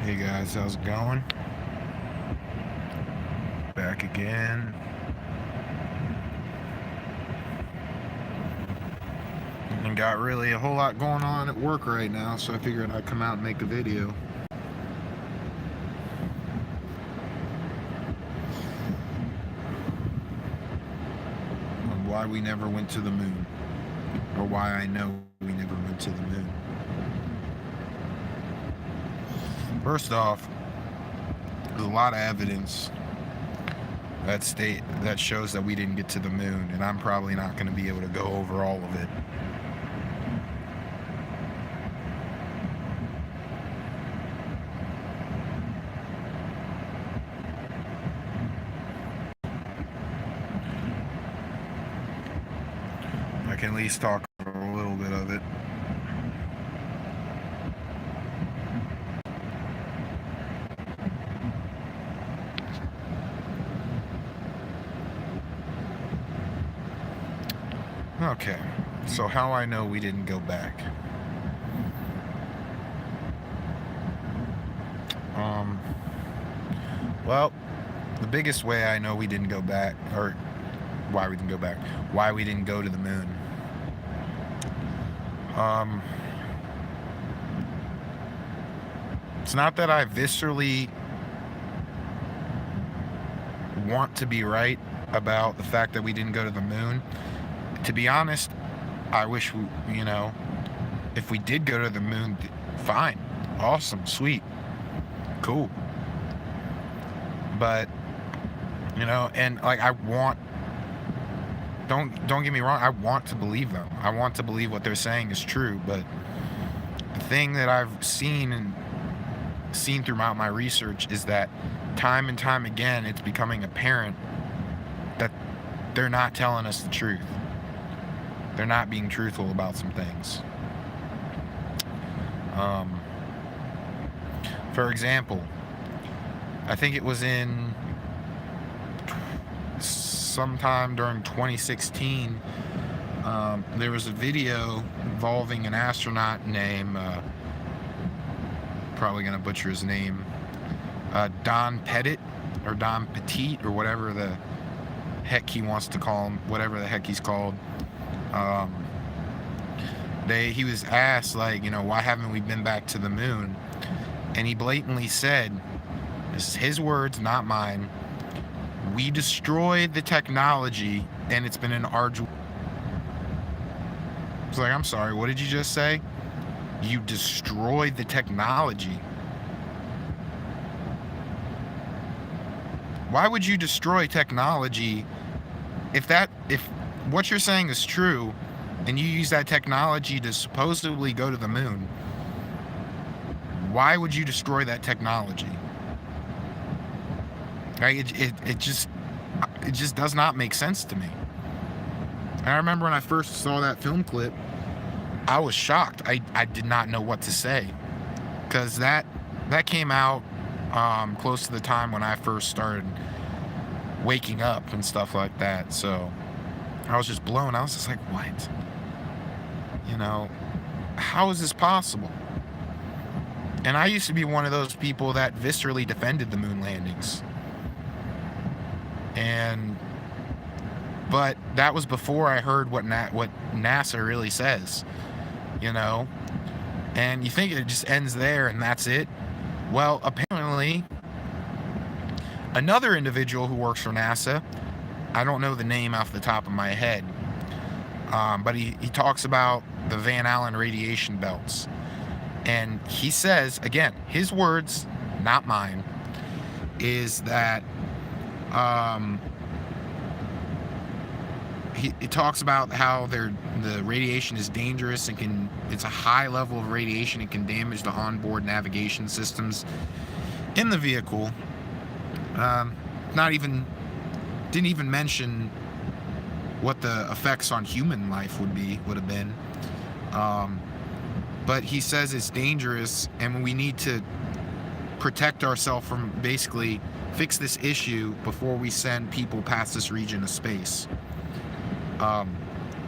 Hey guys, how's it going? Back again. And got really a whole lot going on at work right now, so I figured I'd come out and make a video. On why we never went to the moon. Or why I know we never went to the moon. First off, there's a lot of evidence that shows that we didn't get to the moon, and I'm probably not going to be able to go over all of it. I can at least talk a little bit of it. Okay, so how I know we didn't go back. Well, the biggest way I know we didn't go back, or why we didn't go back, why we didn't go to the moon. It's not that I viscerally want to be right about the fact that we didn't go to the moon. To be honest, I wish if we did go to the moon, fine, awesome, sweet, cool. But and like don't get me wrong, I want to believe them. I want to believe what they're saying is true, but the thing that I've seen throughout my research is that time and time again it's becoming apparent that they're not telling us the truth. They're not being truthful about some things. For example, I think it was in sometime during 2016, there was a video involving an astronaut named, probably going to butcher his name, Don Pettit, or Don Petit, or whatever the heck he wants to call him, whatever the heck he's called. He was asked, why haven't we been back to the moon? And he blatantly said, this is his words, not mine, we destroyed the technology and it's been an arduous. It's like, I'm sorry, what did you just say? You destroyed the technology. Why would you destroy technology if what you're saying is true and you use that technology to supposedly go to the moon? Why would you destroy that technology? Right? It just does not make sense to me. And I remember when I first saw that film clip, I was shocked. I did not know what to say, because that came out close to the time when I first started waking up and stuff like that. So I was just blown. I was just like, what? How is this possible? And I used to be one of those people that viscerally defended the moon landings. But that was before I heard what NASA really says, And you think it just ends there and that's it? Well, apparently, another individual who works for NASA, I don't know the name off the top of my head, but he talks about the Van Allen radiation belts. And he says, again, his words, not mine, is that he talks about how the radiation is dangerous and it's a high level of radiation and can damage the onboard navigation systems in the vehicle. Didn't even mention what the effects on human life would have been. But he says it's dangerous and we need to protect ourselves from, basically fix this issue before we send people past this region of space.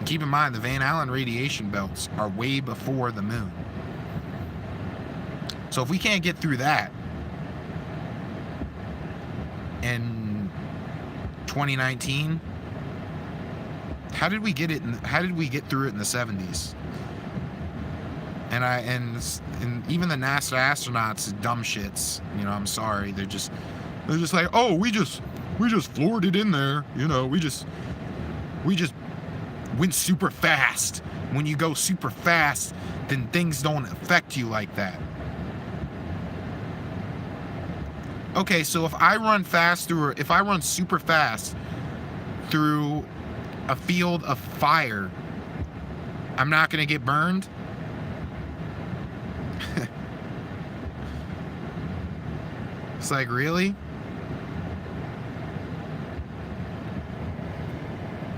Keep in mind, the Van Allen radiation belts are way before the moon. So if we can't get through that, in 2019. How did we get through it in the 70s? And even the NASA astronauts, dumb shits. You know, I'm sorry. They're just like, oh, we just floored it in there. You know, we just went super fast. When you go super fast, then things don't affect you like that. Okay, so if I run super fast through a field of fire, I'm not gonna get burned? It's like, really?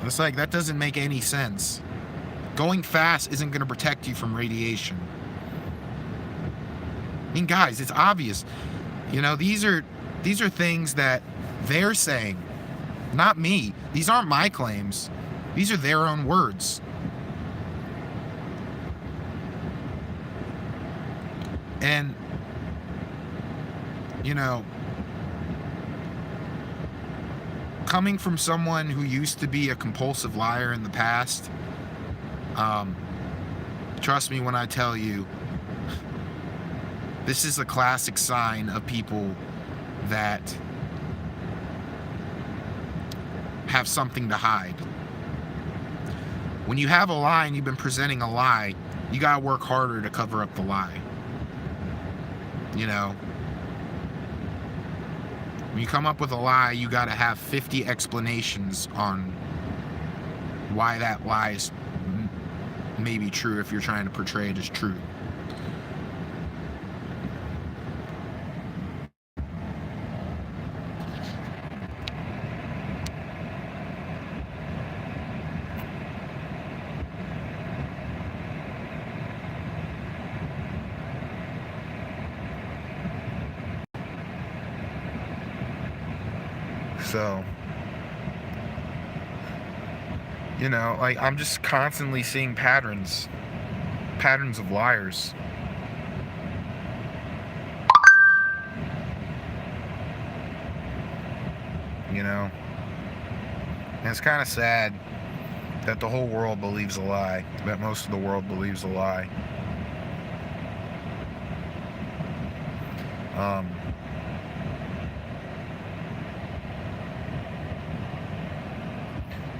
It's like, that doesn't make any sense. Going fast isn't gonna protect you from radiation. I mean, guys, it's obvious. You know, these are things that they're saying, not me. These aren't my claims. These are their own words. And, you know, coming from someone who used to be a compulsive liar in the past, trust me when I tell you, this is a classic sign of people that have something to hide. When you have a lie and you've been presenting a lie, you gotta work harder to cover up the lie. You know, when you come up with a lie, you gotta have 50 explanations on why that lie is maybe true if you're trying to portray it as true. So, you know, like, I'm just constantly seeing patterns of liars. You know, and it's kind of sad that the whole world believes a lie, that most of the world believes a lie.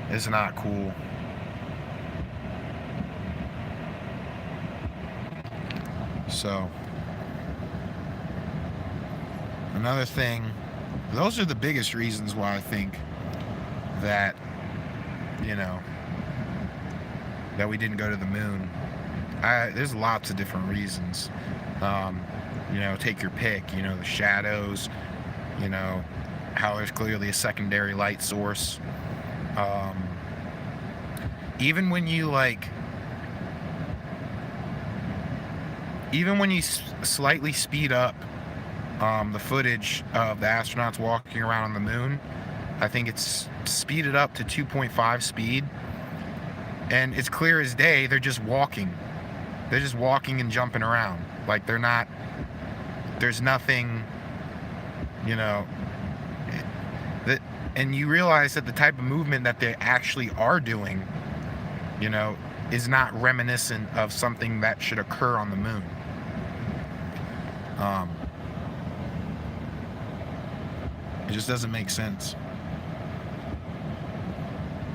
It's not cool. So, another thing, those are the biggest reasons why I think that, you know, that we didn't go to the moon. There's lots of different reasons. You know, take your pick. You know, the shadows, you know, how there's clearly a secondary light source. Even when you slightly speed up the footage of the astronauts walking around on the moon, I think it's speeded up to 2.5 speed, and it's clear as day they're just walking. They're just walking and jumping around. Like, they're not, there's nothing, you know, that, and you realize that the type of movement that they actually are doing, you know, is not reminiscent of something that should occur on the moon. It just doesn't make sense.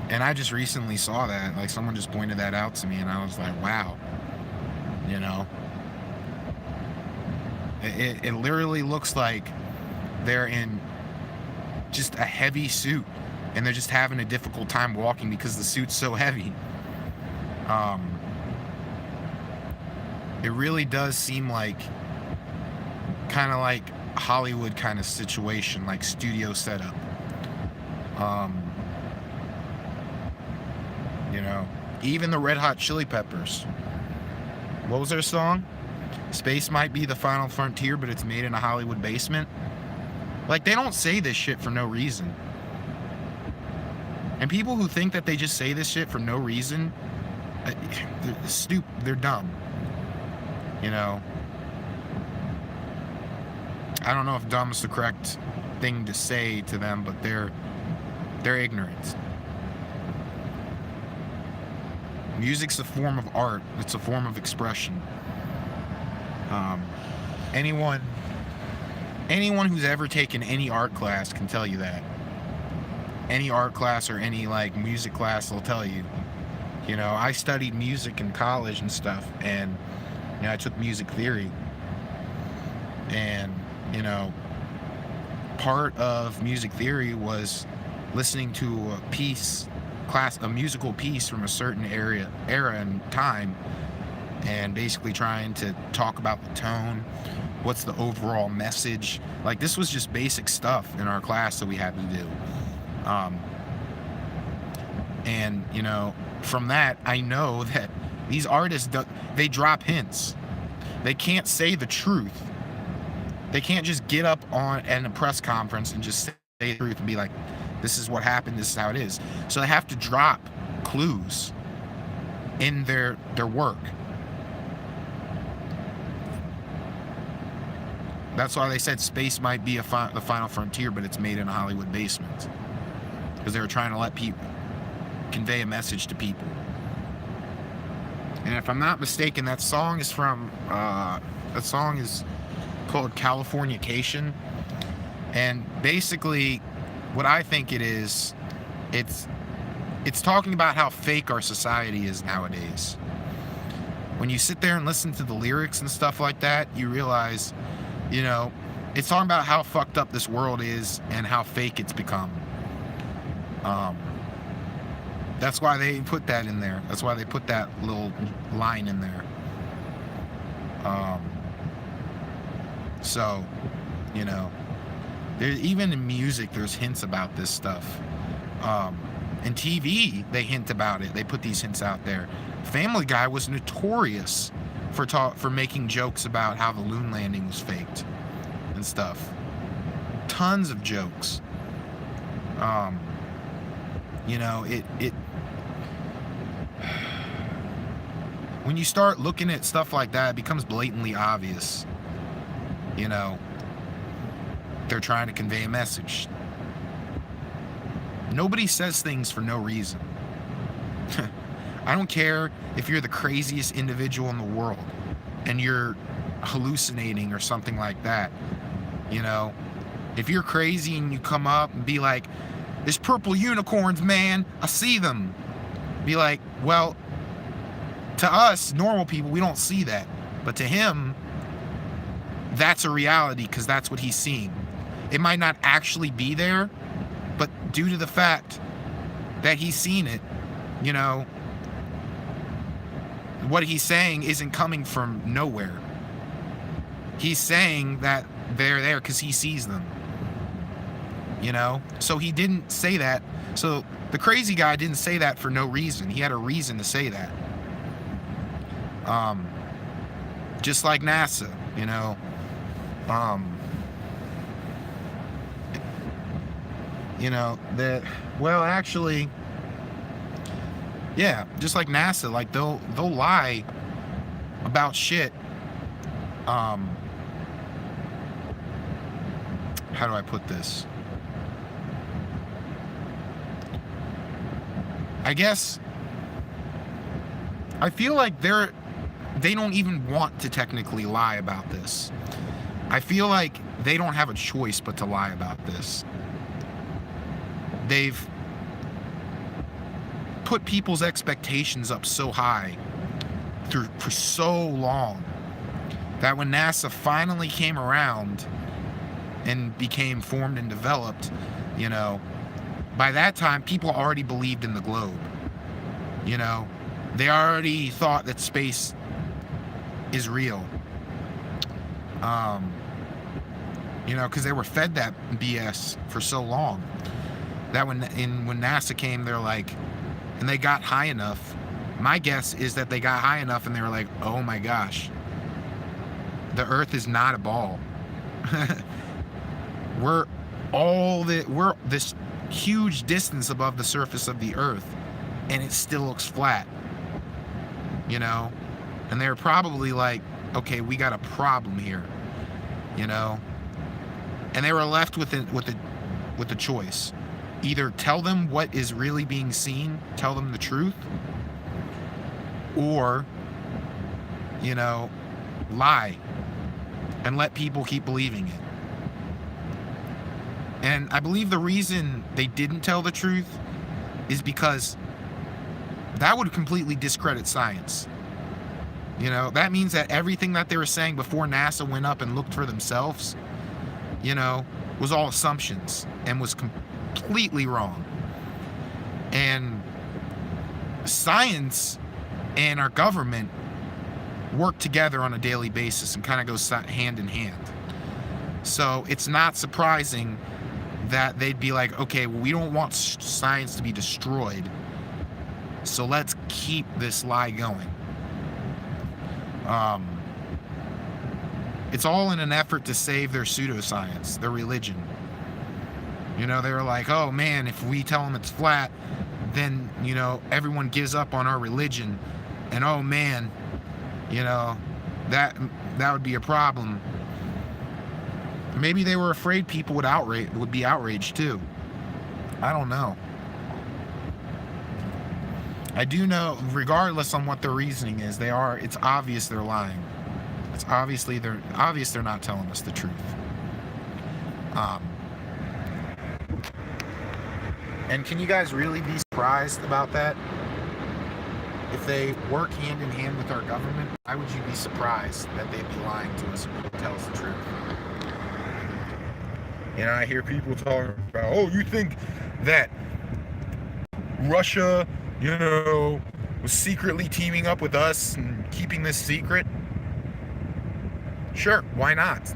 And I just recently saw that, like, someone just pointed that out to me, and I was like, wow. You know, it literally looks like they're in just a heavy suit, and they're just having a difficult time walking because the suit's so heavy. It really does seem like kind of like Hollywood kind of situation, like studio setup. You know, even the Red Hot Chili Peppers. What was their song? Space might be the final frontier, but it's made in a Hollywood basement. Like, they don't say this shit for no reason. And people who think that they just say this shit for no reason, they're stupid. They're dumb. You know, I don't know if dumb is the correct thing to say to them, but they're ignorant. Music's a form of art. It's a form of expression. Anyone who's ever taken any art class can tell you that. Any art class or any like music class will tell you. You know, I studied music in college and stuff, and you know, I took music theory. And, you know, part of music theory was listening to a musical piece from a certain era and time, and basically trying to talk about the tone, what's the overall message. Like, this was just basic stuff in our class that we had to do. And, you know, from that, I know that these artists, they drop hints. They can't say the truth. They can't just get up in a press conference and just say the truth and be like, this is what happened, this is how it is. So they have to drop clues in their work. That's why they said space might be the final frontier, but it's made in a Hollywood basement. Because they were trying to let people convey a message to people. And if I'm not mistaken, that song is called Californication. And basically what I think it is, it's talking about how fake our society is nowadays. When you sit there and listen to the lyrics and stuff like that, you realize, you know, it's talking about how fucked up this world is and how fake it's become. That's why they put that in there. That's why they put that little line in there. So, you know, even in music, there's hints about this stuff. In TV, they hint about it. They put these hints out there. Family Guy was notorious for making jokes about how the moon landing was faked and stuff. Tons of jokes. You know, it when you start looking at stuff like that, it becomes blatantly obvious. You know, they're trying to convey a message. Nobody says things for no reason. I don't care if you're the craziest individual in the world and you're hallucinating or something like that. You know, if you're crazy and you come up and be like, there's purple unicorns, man, I see them. Be like, well, to us, normal people, we don't see that. But to him, that's a reality because that's what he's seeing. It might not actually be there, but due to the fact that he's seen it, you know, what he's saying isn't coming from nowhere. He's saying that they're there because he sees them. You know? So he didn't say that. So the crazy guy didn't say that for no reason. He had a reason to say that. Just like NASA, you know. You know, actually, yeah, just like NASA, like they'll lie about shit. How do I put this? I guess I feel like they don't even want to technically lie about this. I feel like they don't have a choice but to lie about this. They've put people's expectations up so high for so long that when NASA finally came around and became formed and developed, you know, by that time people already believed in the globe. You know, they already thought that space is real. You know, because they were fed that BS for so long that when NASA came, they're like, and they got high enough. My guess is that they got high enough and they were like, oh my gosh, the Earth is not a ball. we're this huge distance above the surface of the Earth, and it still looks flat. You know, and they're probably like, okay, we got a problem here. You know, And they were left with a choice. Either tell them what is really being seen, tell them the truth, or, lie and let people keep believing it. And I believe the reason they didn't tell the truth is because that would completely discredit science. That means that everything that they were saying before NASA went up and looked for themselves, was all assumptions and was completely wrong. And science and our government work together on a daily basis and kind of goes hand in hand. So it's not surprising that they'd be like, okay, well, we don't want science to be destroyed, so let's keep this lie going. It's all in an effort to save their pseudoscience, their religion. They were like, oh man, if we tell them it's flat, then, everyone gives up on our religion. And oh man, that would be a problem. Maybe they were afraid people would be outraged too. I don't know. I do know, regardless on what their reasoning is, it's obvious they're lying. It's obvious they're not telling us the truth. And can you guys really be surprised about that? If they work hand in hand with our government, why would you be surprised that they'd be lying to us and tell us the truth? I hear people talking about, oh, you think that Russia, was secretly teaming up with us and keeping this secret? Sure, why not?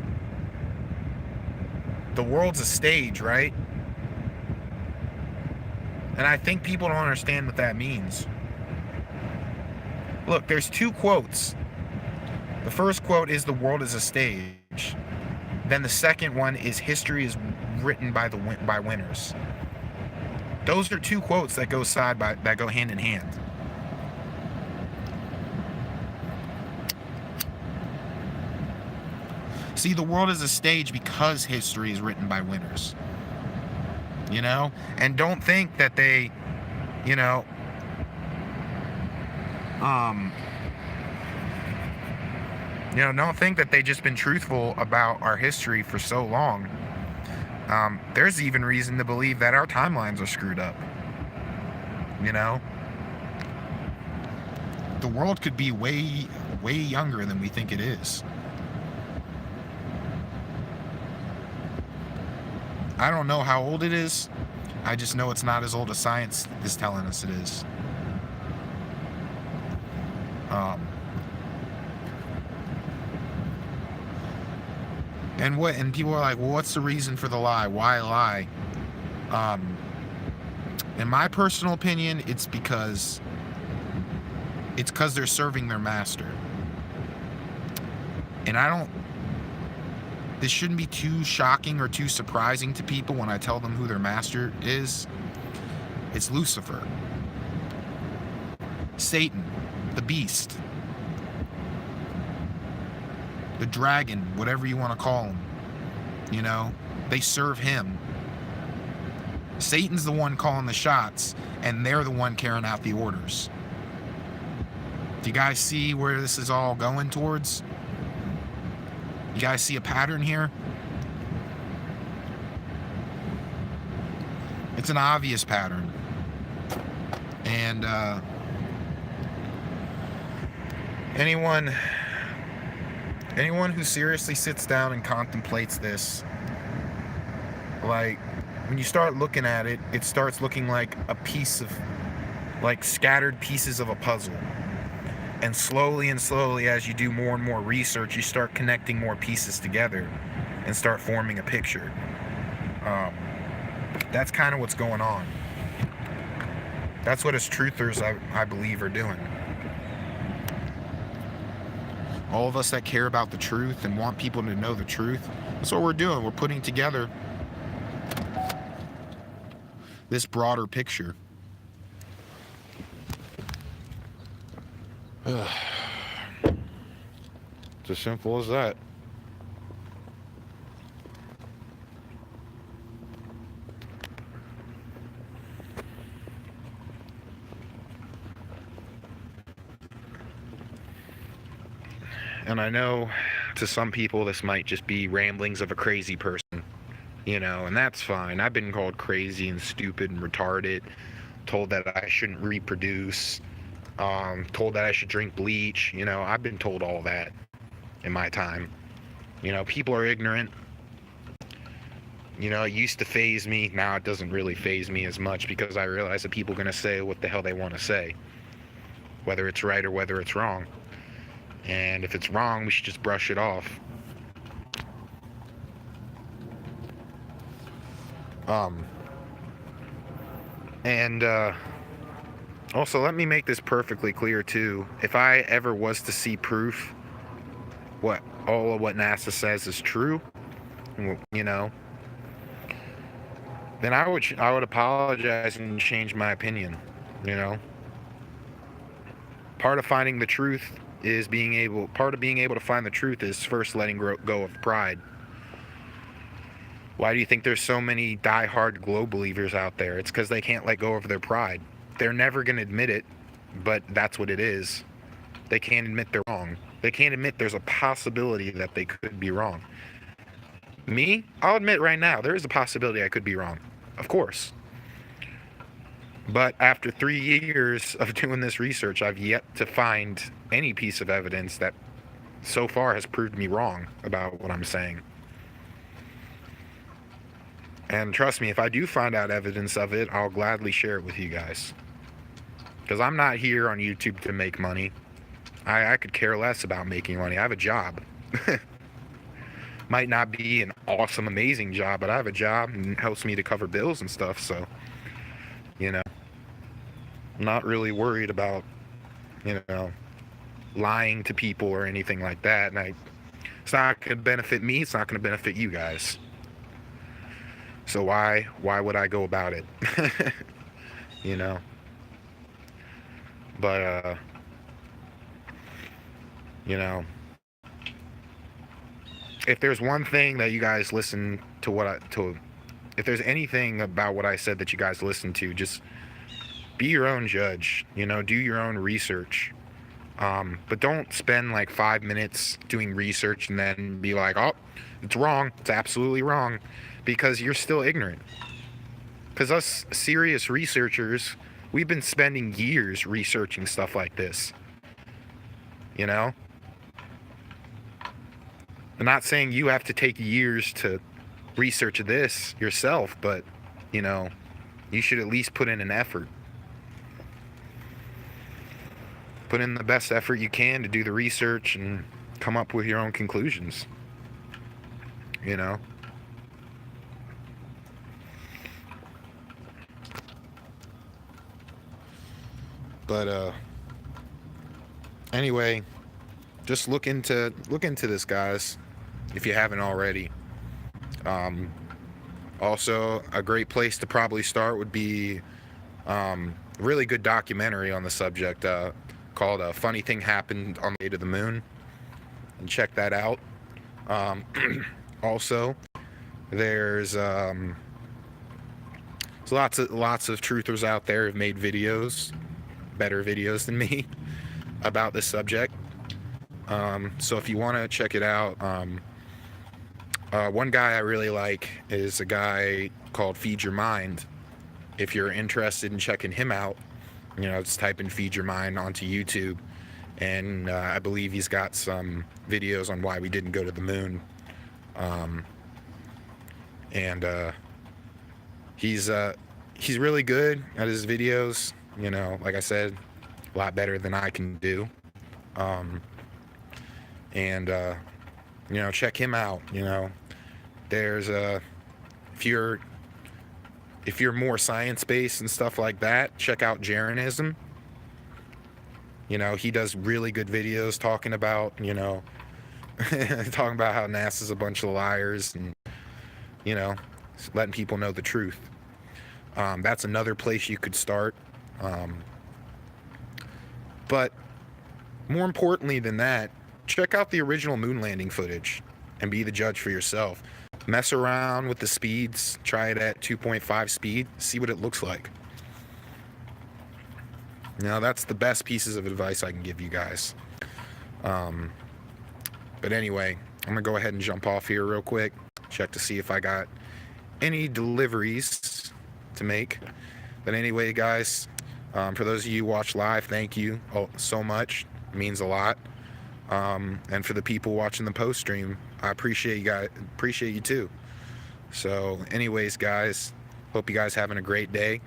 The world's a stage, right? And I think people don't understand what that means. Look, there's two quotes. The first quote is, the world is a stage. Then the second one is, history is written by winners. Those are two quotes that go hand in hand. See, the world is a stage because history is written by winners. And don't think that they, don't think that they've just been truthful about our history for so long. There's even reason to believe that our timelines are screwed up. The world could be way, way younger than we think it is. I don't know how old it is. I just know it's not as old as science is telling us it is. And people are like, well, what's the reason for the lie? Why lie? In my personal opinion, it's because they're serving their master. And this shouldn't be too shocking or too surprising to people when I tell them who their master is. It's Lucifer. Satan, the beast, the dragon, whatever you want to call him. They serve him. Satan's the one calling the shots, and they're the one carrying out the orders. Do you guys see where this is all going towards? You guys see a pattern here? It's an obvious pattern. And anyone who seriously sits down and contemplates this, like, when you start looking at it, it starts looking like a piece of, like, scattered pieces of a puzzle. And slowly, as you do more and more research, you start connecting more pieces together and start forming a picture. That's kind of what's going on. That's what us truthers, I believe, are doing. All of us that care about the truth and want people to know the truth, that's what we're doing. We're putting together this broader picture. It's as simple as that. and I know to some people this might just be ramblings of a crazy person, and that's fine. I've been called crazy and stupid and retarded, told that I shouldn't reproduce, told that I should drink bleach. I've been told all that in my time. People are ignorant. It used to faze me. Now it doesn't really faze me as much because I realize that people are going to say what the hell they want to say, whether it's right or whether it's wrong. And if it's wrong, we should just brush it off. Also, let me make this perfectly clear too. If I ever was to see proof all of what NASA says is true, then I would apologize and change my opinion. Part of finding the truth is part of being able to find the truth is first letting go of pride. Why do you think there's so many die-hard globe believers out there? It's because they can't let go of their pride. They're never going to admit it, but that's what it is. They can't admit they're wrong. They can't admit there's a possibility that they could be wrong. Me, I'll admit right now, there is a possibility I could be wrong. Of course. But after 3 years of doing this research, I've yet to find any piece of evidence that so far has proved me wrong about what I'm saying. And trust me, if I do find out evidence of it, I'll gladly share it with you guys. Because I'm not here on YouTube to make money. I could care less about making money. I have a job. Might not be an awesome, amazing job, but I have a job and it helps me to cover bills and stuff. So, I'm not really worried about, lying to people or anything like that. And it's not going to benefit me. It's not going to benefit you guys. So why would I go about it? But, if there's one thing that you guys listen to if there's anything about what I said that you guys listen to, just be your own judge, do your own research. But don't spend like 5 minutes doing research and then be like, oh, it's wrong. It's absolutely wrong, because you're still ignorant. Because us serious researchers, we've been spending years researching stuff like this. I'm not saying you have to take years to research this yourself, but, you should at least put in an effort. Put in the best effort you can to do the research and come up with your own conclusions. But, anyway, just look into this, guys, if you haven't already. Also, a great place to probably start would be a really good documentary on the subject called "A Funny Thing Happened on the Way to the Moon," and check that out. Also, there's lots of truthers out there who've made videos, better videos than me, about this subject. So if you want to check it out, one guy I really like is a guy called Feed Your Mind. If you're interested in checking him out, just type in Feed Your Mind onto YouTube, and I believe he's got some videos on why we didn't go to the moon. He's really good at his videos. Like I said, a lot better than I can do. Check him out. There's if you're more science-based and stuff like that, check out Jeranism. He does really good videos talking about, talking about how NASA's a bunch of liars and, letting people know the truth. That's another place you could start. But more importantly than that, check out the original moon landing footage and be the judge for yourself. Mess around with the speeds. Try it at 2.5 speed. See what it looks like. That's the best pieces of advice I can give you guys. But anyway, I'm gonna go ahead and jump off here real quick, check to see if I got any deliveries to make. But anyway, guys, for those of you who watch live, thank you so much. It means a lot. And for the people watching the post stream, I appreciate you guys. Appreciate you too. So anyways, guys, hope you guys having a great day.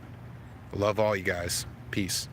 Love all you guys. Peace.